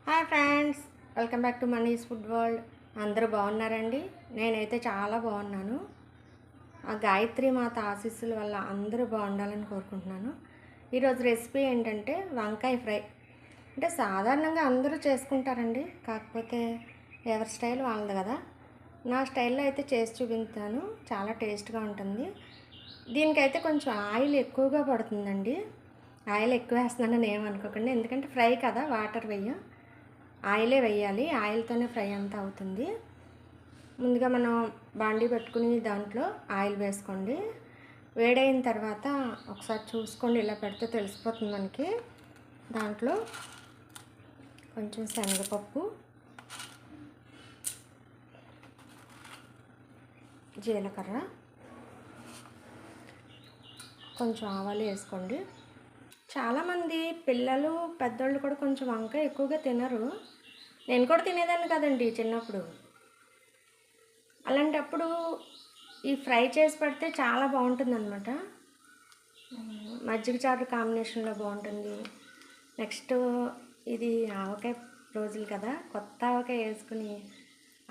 Hi friends, welcome back to Mani's food world. అందరూ బాగున్నారండి? నేనైతే చాలా బాగున్నాను. ఆ గాయత్రి మాత ఆశీస్సుల వల్ల అందరూ బాగుండాలని కోరుకుంటున్నాను. ఈరోజు రెసిపీ ఏంటంటే వంకాయ ఫ్రై. అంటే సాధారణంగా అందరూ చేసుకుంటారండి, కాకపోతే ఎవరి స్టైల్ వాళ్ళది కదా. నా స్టైల్లో అయితే చేసి చూపించాను. చాలా టేస్ట్గా ఉంటుంది. దీనికైతే కొంచెం ఆయిల్ ఎక్కువగా పడుతుందండి. ఆయిల్ ఎక్కువ వేస్తున్నానని ఏమనుకోకండి, ఎందుకంటే ఫ్రై కదా, వాటర్ ఆయిలే వేయాలి. ఆయిల్తోనే ఫ్రై అంతా అవుతుంది. ముందుగా మనం బాండీ పెట్టుకుని దాంట్లో ఆయిల్ వేసుకోండి. వేడైన తర్వాత ఒకసారి చూసుకోండి, ఇలా పెడితే తెలిసిపోతుంది మనకి. దాంట్లో కొంచెం శనగపప్పు, జీలకర్ర, కొంచెం ఆవాలు వేసుకోండి. చాలామంది పిల్లలు పెద్దోళ్ళు కూడా కొంచెం వంకాయ ఎక్కువగా తినరు. నేను కూడా తినేదాన్ని కదండి చిన్నప్పుడు. అలాంటప్పుడు ఈ ఫ్రై చేసి పెడితే చాలా బాగుంటుందన్నమాట. మజ్జిగ చారు కాంబినేషన్లో బాగుంటుంది. నెక్స్ట్ ఇది ఆవకాయ రోజులు కదా, కొత్త ఆవకాయ వేసుకుని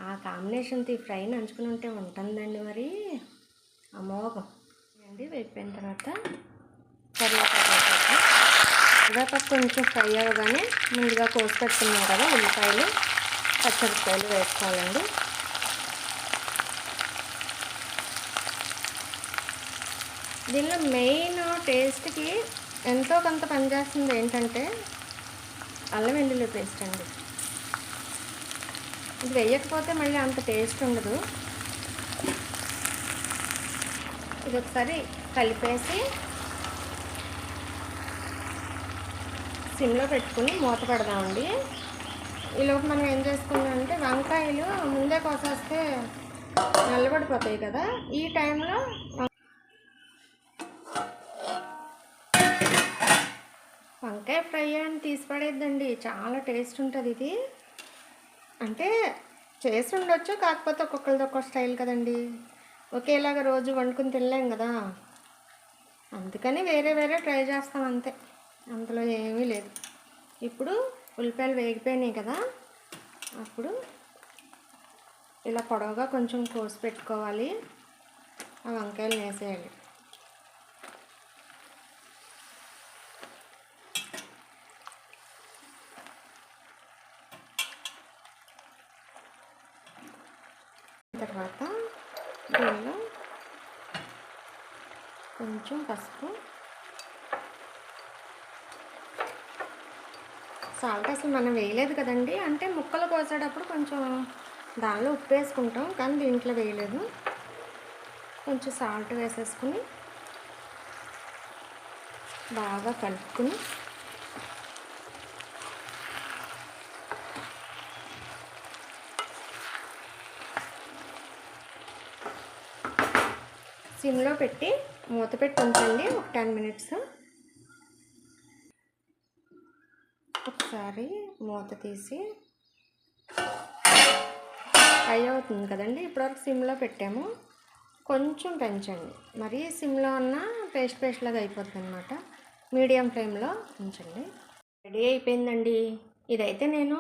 ఆ కాంబినేషన్తో ఈ ఫ్రై నంచుకుని ఉంటే ఉంటుందండి మరి అమోఘం అండి. వేగిపోయిన తర్వాత కరివేపాకు కొంచెం ఫ్రై అవ్వగానే ముందుగా కోసి పెట్టుకున్నాం కదా ఉల్లిపాయలు, పచ్చిమిరపకాయలు వేసుకోవాలండి. దీనిలో మెయిన్ టేస్ట్కి ఎంతో కొంత పనిచేస్తుంది ఏంటంటే అల్లం వెల్లుల్లి పేస్ట్ అండి. ఇది వేయకపోతే మళ్ళీ అంత టేస్ట్ ఉండదు. ఇది ఒకసారి కలిపేసి సిమ్లో పెట్టుకుని మూత పెడదామండి. ఈలోపు మనం ఏం చేసుకుందామంటే వంకాయలు ముందే కోసేస్తే నల్లబడిపోతాయి కదా. ఈ టైంలో వంకాయ ఫ్రై అని తీసి పడేద్దండి, చాలా టేస్ట్ ఉంటుంది ఇది. అంటే చేసి ఉండొచ్చు, కాకపోతే ఒక్కొక్కరిది ఒక్కొక్క స్టైల్ కదండి. ఒకేలాగా రోజు వండుకుని తినలేం కదా, అందుకని వేరే వేరే ట్రై చేస్తాం అంతే. అందులో ఏమీ లేదు. ఇప్పుడు ఉల్లిపాయలు వేగిపోయినాయి కదా, అప్పుడు ఇలా పొడవుగా కొంచెం కోసి పెట్టుకోవాలి. ఆ వంకాయలు వేసేయాలి. తర్వాత దీనిలో కొంచెం పసుపు, సాల్ట్ అసలు మనం వేయలేదు కదండి. అంటే ముక్కలు కోసేటప్పుడు కొంచెం దానిలో ఉప్పు వేసుకుంటాం, కానీ దీంట్లో వేయలేదు. కొంచెం సాల్ట్ వేసేసుకుని బాగా కలుపుకుని సిమ్లో పెట్టి మూత పెట్టి ఉంచండి ఒక 10 మినిట్స్. ఒకసారి మూత తీసి ఫ్రై అవుతుంది కదండి. ఇప్పటివరకు సిమ్లో పెట్టాము, కొంచెం పెంచండి. మరీ సిమ్లో ఉన్న పేస్ట్ లాగా అయిపోతుంది అనమాట. మీడియం ఫ్లేమ్లో ఉంచండి. రెడీ అయిపోయిందండి. ఇదైతే నేను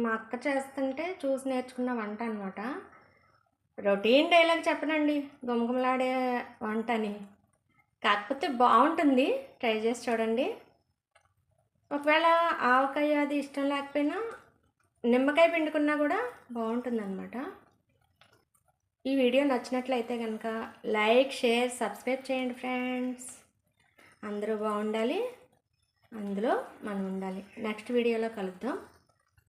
మా అక్క చేస్తుంటే చూసి నేర్చుకున్న వంట అనమాట. రొటీన్ డైలాగ్ చెప్పనండి, గుమగుమలాడే వంట అని, కాకపోతే బాగుంటుంది. ట్రై చేసి చూడండి. ఒకవేళ ఆవకాయ అది ఇష్టం లేకపోయినా నిమ్మకాయ పిండుకున్నా కూడా బాగుంటుంది అనమాట. ఈ వీడియో నచ్చినట్లయితే కనుక లైక్, షేర్, సబ్స్క్రైబ్ చేయండి ఫ్రెండ్స్. అందరూ బాగుండాలి, అందులో మనం ఉండాలి. నెక్స్ట్ వీడియోలో కలుద్దాం.